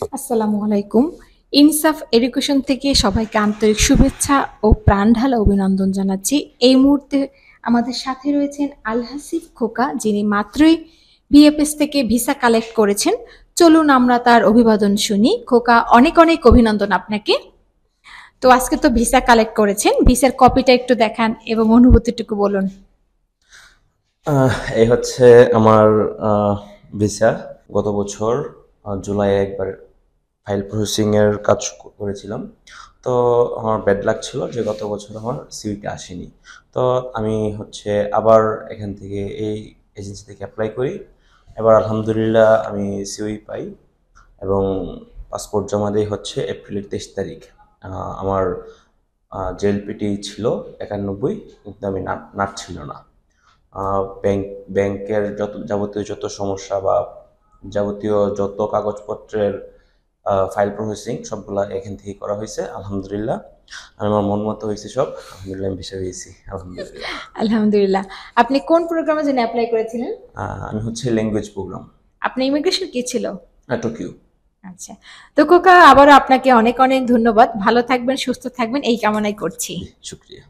আসসালামু আলাইকুম। ইনসাফ এডুকেশন থেকে সবাইকে আন্তরিক শুভেচ্ছা ও প্রাণঢালা অভিনন্দন জানাচ্ছি। এই মুহূর্তে আমাদের সাথে রয়েছেন আল-হাসিব খোকা, যিনি মাত্রই বিএফএস থেকে ভিসা কালেক্ট করেছেন। চলুন আমরা তার অভিবাদন শুনি। খোকা, অনেক অনেক অভিনন্দন আপনাকে। তো আজকে তো ভিসা কালেক্ট করেছেন, ভিসার কপিটা একটু দেখান এবং অনুভূতিটুকু বলুন। এই হচ্ছে আমার ভিসা। গত বছর জুলাই একবার ফাইল প্রসেসিং এর কাজ করেছিলাম। তো আমার ব্যাড লাক ছিল যে গত বছর আমার সিভিটা আসেনি। তো আমি হচ্ছে আবার এখান থেকে এই এজেন্সি থেকে অ্যাপ্লাই করি। এবার আলহামদুলিল্লাহ আমি সিউই পাই এবং পাসপোর্ট জমা দিই হচ্ছে এপ্রিলের 23 তারিখ। আমার জেএলপিটি ছিল 91, কিন্তু আমি নাট ছিল না। ব্যাংকের যাবতীয় যত সমস্যা বা যাবতীয় যত কাগজপত্রের ফাইল প্রসেসিং সবগুলা এখান থেকেই করা হয়েছে আলহামদুলিল্লাহ। আর আমার মন মতো হয়েছে সব, আলহামদুলিল্লাহ আমি ভিসা পেয়েছি আলহামদুলিল্লাহ। আলহামদুলিল্লাহ। আপনি কোন প্রোগ্রামের জন্য অ্যাপ্লাই করেছিলেন? আমি হচ্ছে ল্যাঙ্গুয়েজ প্রোগ্রাম। আপনার ইমিগ্রেশন কি ছিল? টোকিও। আচ্ছা। তো খোকা, আবারও আপনাকে অনেক অনেক ধন্যবাদ। ভালো থাকবেন, সুস্থ থাকবেন এই কামনাই করছি। শুক্রিয়া।